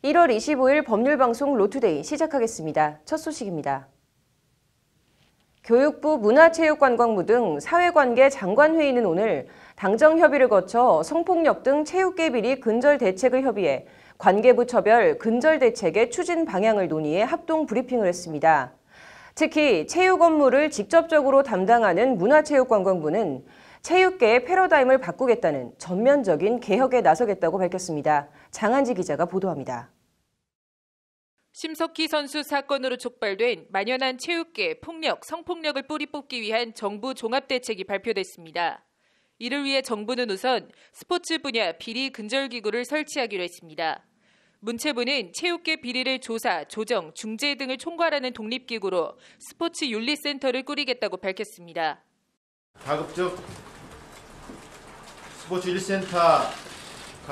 1월 25일 법률방송 로투데이 시작하겠습니다. 첫 소식입니다. 교육부, 문화체육관광부 등 사회관계 장관회의는 오늘 당정 협의를 거쳐 성폭력 등 체육계 비리 근절 대책을 협의해 관계부처별 근절 대책의 추진 방향을 논의해 합동 브리핑을 했습니다. 특히 체육 업무를 직접적으로 담당하는 문화체육관광부는 체육계의 패러다임을 바꾸겠다는 전면적인 개혁에 나서겠다고 밝혔습니다. 장한지 기자가 보도합니다. 심석희 선수 사건으로 촉발된 만연한 체육계 폭력, 성폭력을 뿌리 뽑기 위한 정부 종합대책이 발표됐습니다. 이를 위해 정부는 우선 스포츠 분야 비리 근절기구를 설치하기로 했습니다. 문체부는 체육계 비리를 조사, 조정, 중재 등을 총괄하는 독립기구로 스포츠 윤리센터를 꾸리겠다고 밝혔습니다. 가급적 스포츠 윤리센터가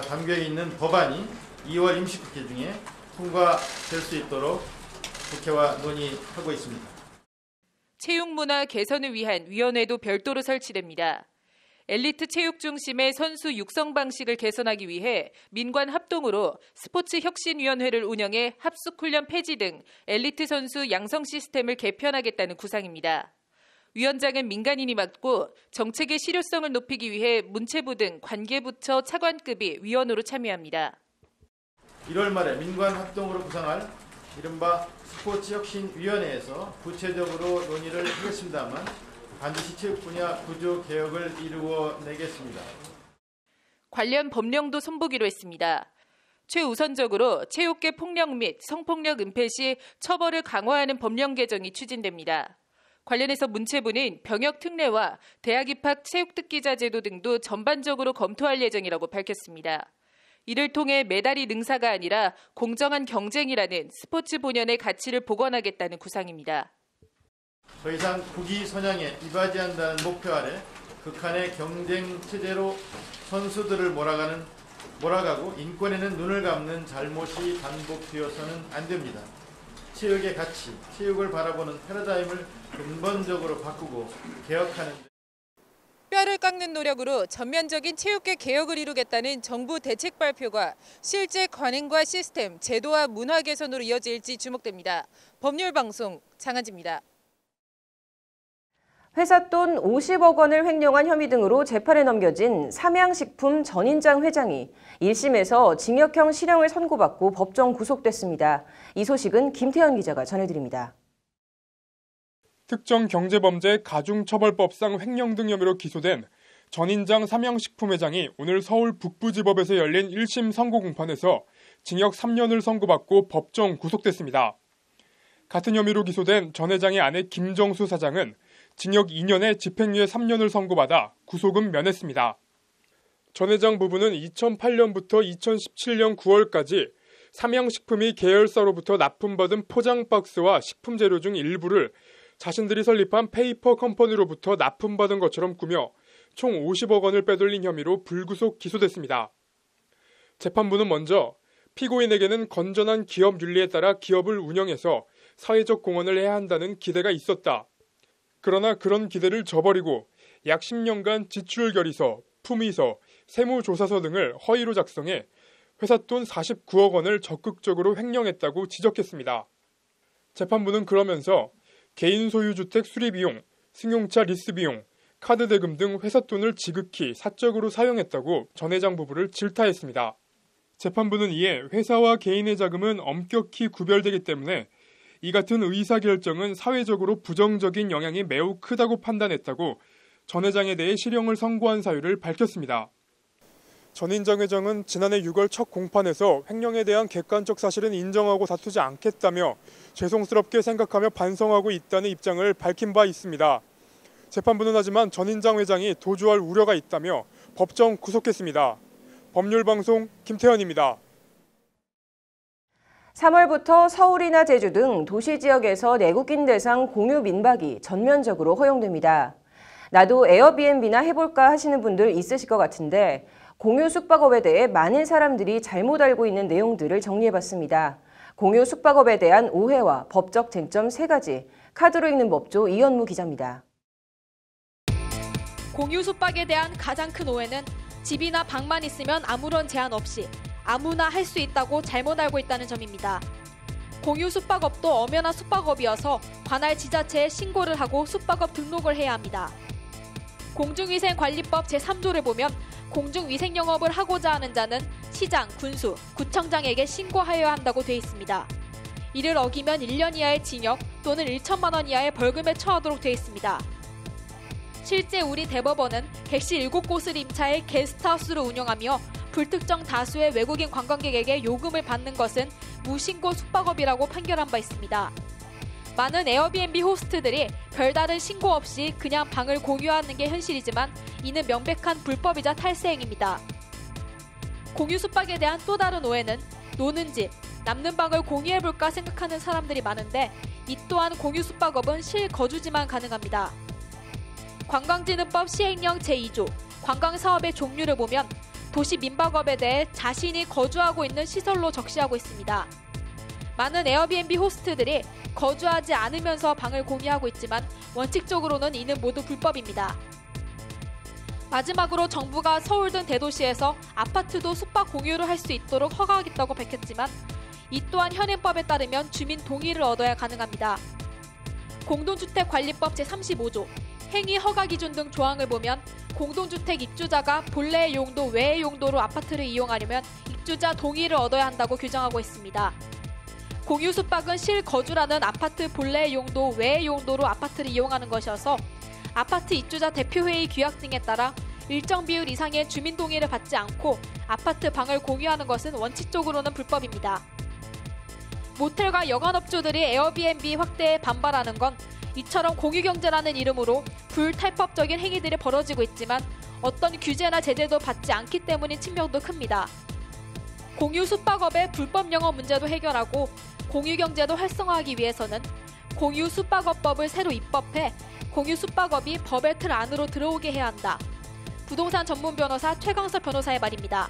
담겨있는 법안이 2월 임시국회 중에 통과될 수 있도록 국회와 논의하고 있습니다. 체육문화 개선을 위한 위원회도 별도로 설치됩니다. 엘리트 체육 중심의 선수 육성 방식을 개선하기 위해 민관 합동으로 스포츠혁신위원회를 운영해 합숙훈련 폐지 등 엘리트 선수 양성 시스템을 개편하겠다는 구상입니다. 위원장은 민간인이 맡고 정책의 실효성을 높이기 위해 문체부 등 관계부처 차관급이 위원으로 참여합니다. 1월 말에 민관 합동으로 구상할 이른바 스포츠혁신위원회에서 구체적으로 논의를 하겠습니다만 반드시 체육 분야 구조 개혁을 이루어내겠습니다. 관련 법령도 손보기로 했습니다. 최우선적으로 체육계 폭력 및 성폭력 은폐 시 처벌을 강화하는 법령 개정이 추진됩니다. 관련해서 문체부는 병역 특례와 대학 입학 체육특기자 제도 등도 전반적으로 검토할 예정이라고 밝혔습니다. 이를 통해 메달이 능사가 아니라 공정한 경쟁이라는 스포츠 본연의 가치를 복원하겠다는 구상입니다. 더 이상 국위 선양에 이바지한다는 목표 아래 극한의 경쟁 체제로 선수들을 몰아가고 인권에는 눈을 감는 잘못이 반복되어서는 안 됩니다. 체육의 가치, 체육을 바라보는 패러다임을 근본적으로 바꾸고 개혁하는 뼈를 깎는 노력으로 전면적인 체육계 개혁을 이루겠다는 정부 대책 발표가 실제 관행과 시스템, 제도와 문화 개선으로 이어질지 주목됩니다. 법률방송 장한지입니다. 회사 돈 50억 원을 횡령한 혐의 등으로 재판에 넘겨진 삼양식품 전인장 회장이 1심에서 징역형 실형을 선고받고 법정 구속됐습니다. 이 소식은 김태현 기자가 전해드립니다. 특정경제범죄 가중처벌법상 횡령 등 혐의로 기소된 전인장 삼양식품 회장이 오늘 서울 북부지법에서 열린 1심 선고 공판에서 징역 3년을 선고받고 법정 구속됐습니다. 같은 혐의로 기소된 전 회장의 아내 김정수 사장은 징역 2년에 집행유예 3년을 선고받아 구속은 면했습니다. 전 회장 부부는 2008년부터 2017년 9월까지 삼양식품이 계열사로부터 납품받은 포장박스와 식품 재료 중 일부를 자신들이 설립한 페이퍼 컴퍼니로부터 납품받은 것처럼 꾸며 총 50억 원을 빼돌린 혐의로 불구속 기소됐습니다. 재판부는 먼저 피고인에게는 건전한 기업 윤리에 따라 기업을 운영해서 사회적 공헌을 해야 한다는 기대가 있었다. 그러나 그런 기대를 저버리고 약 10년간 지출결의서, 품위서, 세무조사서 등을 허위로 작성해 회사 돈 49억 원을 적극적으로 횡령했다고 지적했습니다. 재판부는 그러면서 개인 소유 주택 수리비용, 승용차 리스비용, 카드 대금 등 회사 돈을 지극히 사적으로 사용했다고 전 회장 부부를 질타했습니다. 재판부는 이에 회사와 개인의 자금은 엄격히 구별되기 때문에 이 같은 의사결정은 사회적으로 부정적인 영향이 매우 크다고 판단했다고 전 회장에 대해 실형을 선고한 사유를 밝혔습니다. 전인장 회장은 지난해 6월 첫 공판에서 횡령에 대한 객관적 사실은 인정하고 다투지 않겠다며 죄송스럽게 생각하며 반성하고 있다는 입장을 밝힌 바 있습니다. 재판부는 하지만 전인장 회장이 도주할 우려가 있다며 법정 구속했습니다. 법률방송 김태현입니다. 3월부터 서울이나 제주 등 도시 지역에서 내국인 대상 공유 민박이 전면적으로 허용됩니다. 나도 에어비앤비나 해볼까 하시는 분들 있으실 것 같은데 공유 숙박업에 대해 많은 사람들이 잘못 알고 있는 내용들을 정리해봤습니다. 공유 숙박업에 대한 오해와 법적 쟁점 3가지, 카드로 읽는 법조 이현무 기자입니다. 공유 숙박에 대한 가장 큰 오해는 집이나 방만 있으면 아무런 제한 없이 아무나 할 수 있다고 잘못 알고 있다는 점입니다. 공유 숙박업도 엄연한 숙박업이어서 관할 지자체에 신고를 하고 숙박업 등록을 해야 합니다. 공중위생관리법 제3조를 보면 공중위생 영업을 하고자 하는 자는 시장, 군수, 구청장에게 신고하여야 한다고 되어 있습니다. 이를 어기면 1년 이하의 징역 또는 1천만 원 이하의 벌금에 처하도록 되어 있습니다. 실제 우리 대법원은 객실 7곳을 임차해 게스트하우스를 운영하며 불특정 다수의 외국인 관광객에게 요금을 받는 것은 무신고 숙박업이라고 판결한 바 있습니다. 많은 에어비앤비 호스트들이 별다른 신고 없이 그냥 방을 공유하는 게 현실이지만 이는 명백한 불법이자 탈세 행위입니다. 공유 숙박에 대한 또 다른 오해는 노는 집, 남는 방을 공유해볼까 생각하는 사람들이 많은데 이 또한 공유 숙박업은 실거주지만 가능합니다. 관광진흥법 시행령 제2조 관광사업의 종류를 보면 도시민박업에 대해 자신이 거주하고 있는 시설로 적시하고 있습니다. 많은 에어비앤비 호스트들이 거주하지 않으면서 방을 공유하고 있지만 원칙적으로는 이는 모두 불법입니다. 마지막으로 정부가 서울 등 대도시에서 아파트도 숙박 공유를 할 수 있도록 허가하겠다고 밝혔지만 이 또한 현행법에 따르면 주민 동의를 얻어야 가능합니다. 공동주택관리법 제35조 행위 허가 기준 등 조항을 보면 공동주택 입주자가 본래의 용도 외의 용도로 아파트를 이용하려면 입주자 동의를 얻어야 한다고 규정하고 있습니다. 공유 숙박은 실거주라는 아파트 본래의 용도 외의 용도로 아파트를 이용하는 것이어서 아파트 입주자 대표회의 규약 등에 따라 일정 비율 이상의 주민 동의를 받지 않고 아파트 방을 공유하는 것은 원칙적으로는 불법입니다. 모텔과 여관업주들이 에어비앤비 확대에 반발하는 건 이처럼 공유경제라는 이름으로 불탈법적인 행위들이 벌어지고 있지만 어떤 규제나 제재도 받지 않기 때문인 측면도 큽니다. 공유 숙박업의 불법 영업 문제도 해결하고 공유경제도 활성화하기 위해서는 공유 숙박업법을 새로 입법해 공유 숙박업이 법의 틀 안으로 들어오게 해야 한다. 부동산 전문 변호사 최광석 변호사의 말입니다.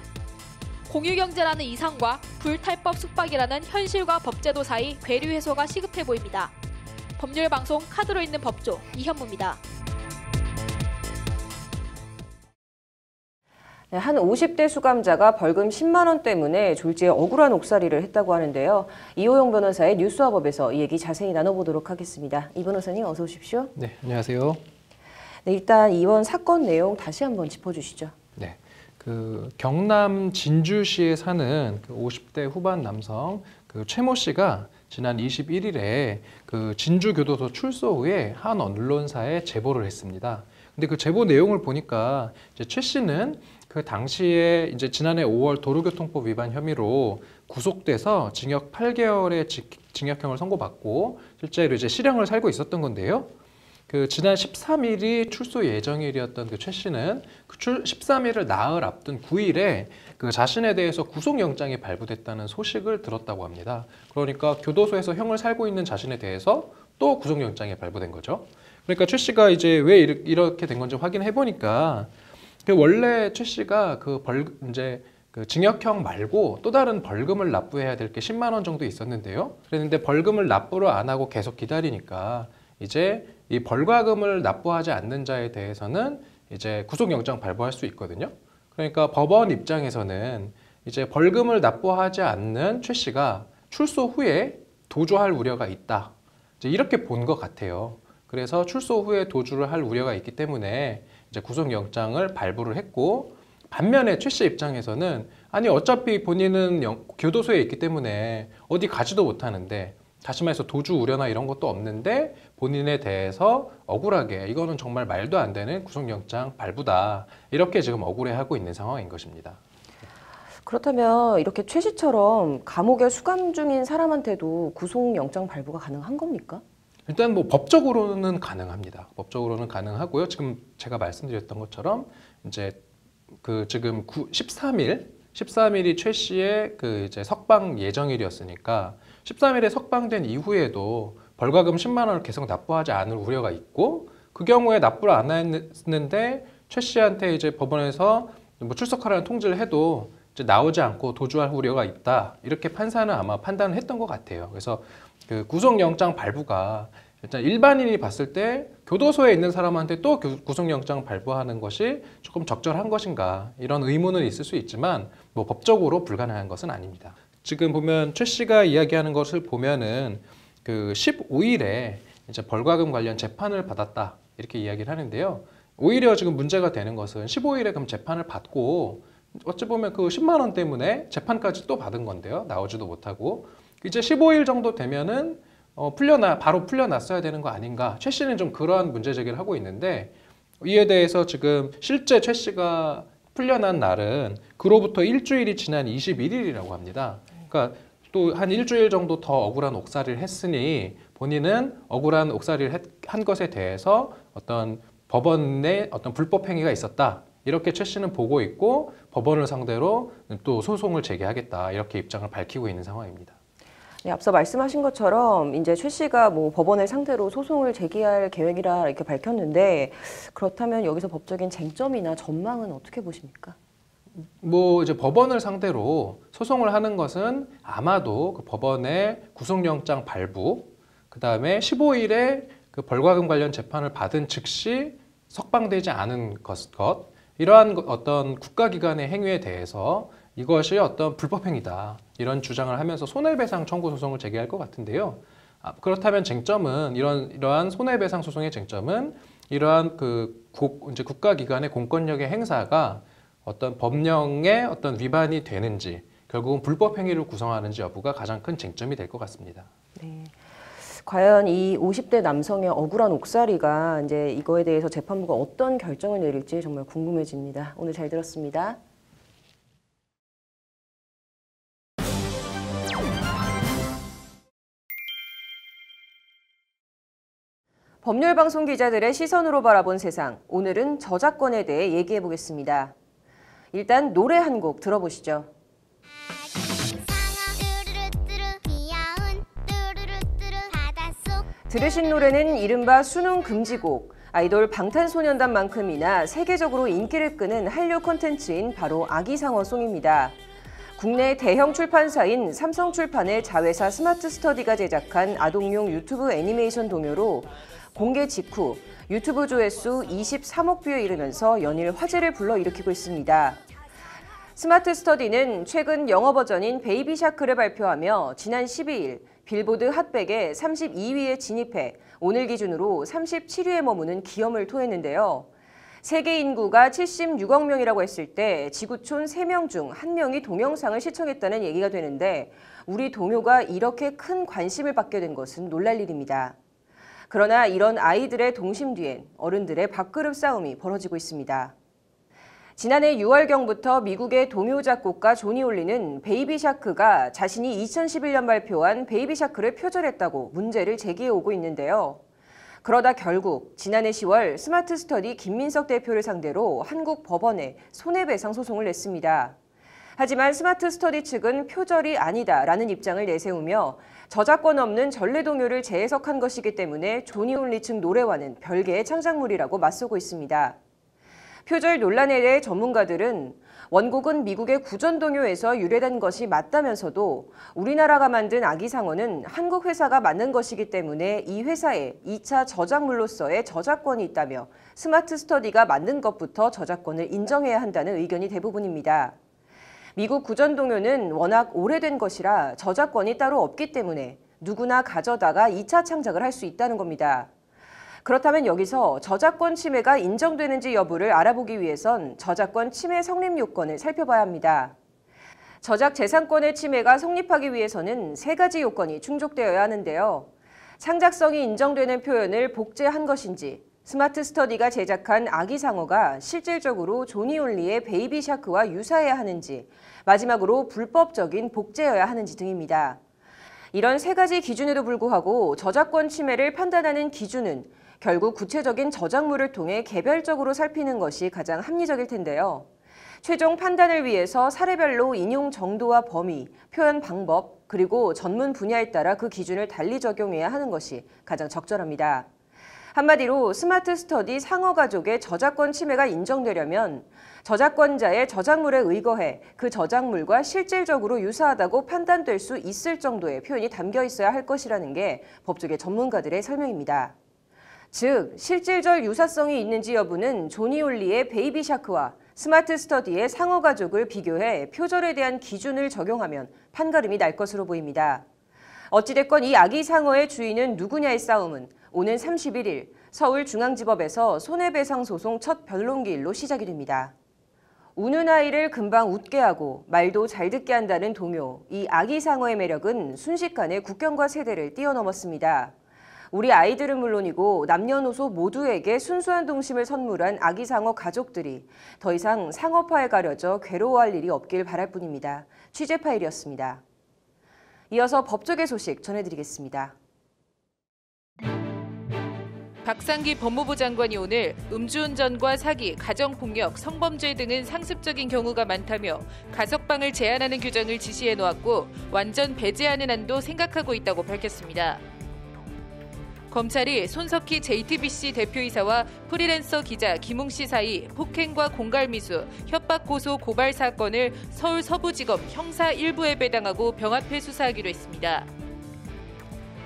공유경제라는 이상과 불탈법 숙박이라는 현실과 법제도 사이 괴류 해소가 시급해 보입니다. 법률방송 카드로 있는 법조 이현무입니다. 네, 한 50대 수감자가 벌금 10만 원 때문에 졸지에 억울한 옥살이를 했다고 하는데요. 이호영 변호사의 뉴스와법에서 이 얘기 자세히 나눠보도록 하겠습니다. 이 변호사님 어서 오십시오. 네, 안녕하세요. 네, 일단 이번 사건 내용 다시 한번 짚어주시죠. 네, 경남 진주시에 사는 50대 후반 남성 최모 씨가 지난 21일에 진주교도소 출소 후에 한 언론사에 제보를 했습니다. 근데 그 제보 내용을 보니까 이제 최 씨는 그 당시에 이제 지난해 5월 도로교통법 위반 혐의로 구속돼서 징역 8개월의 징역형을 선고받고 실제로 이제 실형을 살고 있었던 건데요. 지난 13일이 출소 예정일이었던 최 씨는 13일을 나흘 앞둔 9일에 자신에 대해서 구속영장이 발부됐다는 소식을 들었다고 합니다. 그러니까 교도소에서 형을 살고 있는 자신에 대해서 또 구속영장이 발부된 거죠. 그러니까 최 씨가 이제 왜 이렇게 된 건지 확인해 보니까 원래 최 씨가 징역형 말고 또 다른 벌금을 납부해야 될 게 10만 원 정도 있었는데요. 그랬는데 벌금을 납부를 안 하고 계속 기다리니까 이제 이 벌과금을 납부하지 않는 자에 대해서는 이제 구속영장 발부할 수 있거든요. 그러니까 법원 입장에서는 이제 벌금을 납부하지 않는 최 씨가 출소 후에 도주할 우려가 있다. 이제 이렇게 본 것 같아요. 그래서 출소 후에 도주를 할 우려가 있기 때문에 이제 구속영장을 발부를 했고, 반면에 최 씨 입장에서는 아니 어차피 본인은 교도소에 있기 때문에 어디 가지도 못하는데, 다시 말해서 도주 우려나 이런 것도 없는데 본인에 대해서 억울하게 이거는 정말 말도 안 되는 구속영장 발부다, 이렇게 지금 억울해하고 있는 상황인 것입니다. 그렇다면 이렇게 최 씨처럼 감옥에 수감 중인 사람한테도 구속영장 발부가 가능한 겁니까? 일단 법적으로는 가능합니다. 법적으로는 가능하고요. 지금 제가 말씀드렸던 것처럼 이제 지금 13일이 최 씨의 이제 석방 예정일이었으니까 13일에 석방된 이후에도 벌과금 10만 원을 계속 납부하지 않을 우려가 있고, 그 경우에 납부를 안 했는데 최 씨한테 이제 법원에서 출석하라는 통지를 해도 이제 나오지 않고 도주할 우려가 있다, 이렇게 판사는 아마 판단을 했던 것 같아요. 그래서 구속영장 발부가 일단 일반인이 봤을 때 교도소에 있는 사람한테 또 구속영장 발부하는 것이 조금 적절한 것인가 이런 의문은 있을 수 있지만 뭐 법적으로 불가능한 것은 아닙니다. 지금 보면 최 씨가 이야기하는 것을 보면은 그 15일에 이제 벌과금 관련 재판을 받았다 이렇게 이야기를 하는데요. 오히려 지금 문제가 되는 것은 15일에 그럼 재판을 받고 어찌 보면 그 10만 원 때문에 재판까지 또 받은 건데요. 나오지도 못하고 이제 15일 정도 되면은 바로 풀려났어야 되는 거 아닌가. 최 씨는 좀 그러한 문제 제기를 하고 있는데 이에 대해서 지금 실제 최 씨가 풀려난 날은 그로부터 일주일이 지난 21일이라고 합니다. 그러니까 또 한 일주일 정도 더 억울한 옥살이를 했으니 본인은 억울한 옥살이를 한 것에 대해서 어떤 법원의 어떤 불법 행위가 있었다. 이렇게 최 씨는 보고 있고 법원을 상대로 또 소송을 제기하겠다. 이렇게 입장을 밝히고 있는 상황입니다. 네, 앞서 말씀하신 것처럼 이제 최 씨가 뭐 법원을 상대로 소송을 제기할 계획이라 이렇게 밝혔는데 그렇다면 여기서 법적인 쟁점이나 전망은 어떻게 보십니까? 뭐 이제 법원을 상대로 소송을 하는 것은 아마도 그 법원의 구속영장 발부, 그 다음에 15일에 그 벌과금 관련 재판을 받은 즉시 석방되지 않은 것, 이러한 어떤 국가기관의 행위에 대해서 이것이 어떤 불법행위다 이런 주장을 하면서 손해배상 청구 소송을 제기할 것 같은데요. 그렇다면 쟁점은 이러한 손해배상 소송의 쟁점은 이러한 이제 국가기관의 공권력의 행사가 어떤 법령의 어떤 위반이 되는지 결국은 불법 행위를 구성하는지 여부가 가장 큰 쟁점이 될 것 같습니다. 네. 과연 이 50대 남성의 억울한 옥살이가 이제 이거에 대해서 재판부가 어떤 결정을 내릴지 정말 궁금해집니다. 오늘 잘 들었습니다. 법률방송 기자들의 시선으로 바라본 세상. 오늘은 저작권에 대해 얘기해 보겠습니다. 일단 노래 한 곡 들어보시죠. 들으신 노래는 이른바 수능 금지곡, 아이돌 방탄소년단만큼이나 세계적으로 인기를 끄는 한류 콘텐츠인 바로 아기상어송입니다. 국내 대형 출판사인 삼성출판의 자회사 스마트스터디가 제작한 아동용 유튜브 애니메이션 동요로 공개 직후 유튜브 조회수 23억 뷰에 이르면서 연일 화제를 불러일으키고 있습니다. 스마트스터디는 최근 영어 버전인 베이비샤크를 발표하며 지난 12일 빌보드 핫백에 32위에 진입해 오늘 기준으로 37위에 머무는 기염을 토했는데요. 세계 인구가 76억 명이라고 했을 때 지구촌 3명 중 1명이 동영상을 시청했다는 얘기가 되는데 우리 동요가 이렇게 큰 관심을 받게 된 것은 놀랄 일입니다. 그러나 이런 아이들의 동심 뒤엔 어른들의 밥그릇 싸움이 벌어지고 있습니다. 지난해 6월경부터 미국의 동요 작곡가 조니 올리는 베이비샤크가 자신이 2011년 발표한 베이비샤크를 표절했다고 문제를 제기해오고 있는데요. 그러다 결국 지난해 10월 스마트스터디 김민석 대표를 상대로 한국 법원에 손해배상 소송을 냈습니다. 하지만 스마트스터디 측은 표절이 아니다라는 입장을 내세우며 저작권 없는 전래동요를 재해석한 것이기 때문에 조니 올리 측 노래와는 별개의 창작물이라고 맞서고 있습니다. 표절 논란에 대해 전문가들은 원곡은 미국의 구전동요에서 유래된 것이 맞다면서도 우리나라가 만든 아기상어는 한국 회사가 만든 것이기 때문에 이 회사에 2차 저작물로서의 저작권이 있다며 스마트스터디가 만든 것부터 저작권을 인정해야 한다는 의견이 대부분입니다. 미국 구전동요는 워낙 오래된 것이라 저작권이 따로 없기 때문에 누구나 가져다가 2차 창작을 할 수 있다는 겁니다. 그렇다면 여기서 저작권 침해가 인정되는지 여부를 알아보기 위해선 저작권 침해 성립 요건을 살펴봐야 합니다. 저작 재산권의 침해가 성립하기 위해서는 3가지 요건이 충족되어야 하는데요. 창작성이 인정되는 표현을 복제한 것인지, 스마트스터디가 제작한 아기상어가 실질적으로 조니 올리의 베이비샤크와 유사해야 하는지, 마지막으로 불법적인 복제여야 하는지 등입니다. 이런 3가지 기준에도 불구하고 저작권 침해를 판단하는 기준은 결국 구체적인 저작물을 통해 개별적으로 살피는 것이 가장 합리적일 텐데요. 최종 판단을 위해서 사례별로 인용 정도와 범위, 표현 방법, 그리고 전문 분야에 따라 그 기준을 달리 적용해야 하는 것이 가장 적절합니다. 한마디로 스마트 스터디 상어 가족의 저작권 침해가 인정되려면 저작권자의 저작물에 의거해 그 저작물과 실질적으로 유사하다고 판단될 수 있을 정도의 표현이 담겨 있어야 할 것이라는 게 법조계 전문가들의 설명입니다. 즉, 실질적 유사성이 있는지 여부는 조니 올리의 베이비 샤크와 스마트 스터디의 상어 가족을 비교해 표절에 대한 기준을 적용하면 판가름이 날 것으로 보입니다. 어찌됐건 이 아기 상어의 주인은 누구냐의 싸움은 오는 31일 서울중앙지법에서 손해배상 소송 첫 변론기일로 시작이 됩니다. 우는 아이를 금방 웃게 하고 말도 잘 듣게 한다는 동요, 이 아기 상어의 매력은 순식간에 국경과 세대를 뛰어넘었습니다. 우리 아이들은 물론이고 남녀노소 모두에게 순수한 동심을 선물한 아기 상어 가족들이 더 이상 상어파에 가려져 괴로워할 일이 없길 바랄 뿐입니다. 취재 파일이었습니다. 이어서 법조계 소식 전해드리겠습니다. 박상기 법무부 장관이 오늘 음주운전과 사기, 가정폭력, 성범죄 등은 상습적인 경우가 많다며 가석방을 제한하는 규정을 지시해 놓았고 완전 배제하는 안도 생각하고 있다고 밝혔습니다. 검찰이 손석희 JTBC 대표이사와 프리랜서 기자 김웅 씨 사이 폭행과 공갈미수, 협박 고소 고발 사건을 서울 서부지검 형사 1부에 배당하고 병합해 수사하기로 했습니다.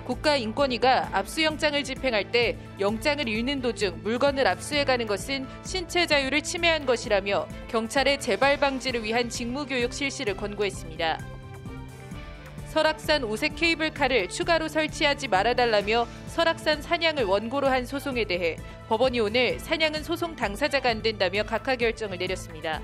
국가인권위가 압수영장을 집행할 때 영장을 읽는 도중 물건을 압수해가는 것은 신체 자유를 침해한 것이라며 경찰의 재발 방지를 위한 직무교육 실시를 권고했습니다. 설악산 오색 케이블카를 추가로 설치하지 말아달라며 설악산 산양을 원고로 한 소송에 대해 법원이 오늘 산양은 소송 당사자가 안 된다며 각하 결정을 내렸습니다.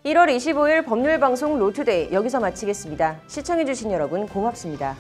(1월 25일) 법률방송 로투데이 여기서 마치겠습니다. 시청해주신 여러분 고맙습니다.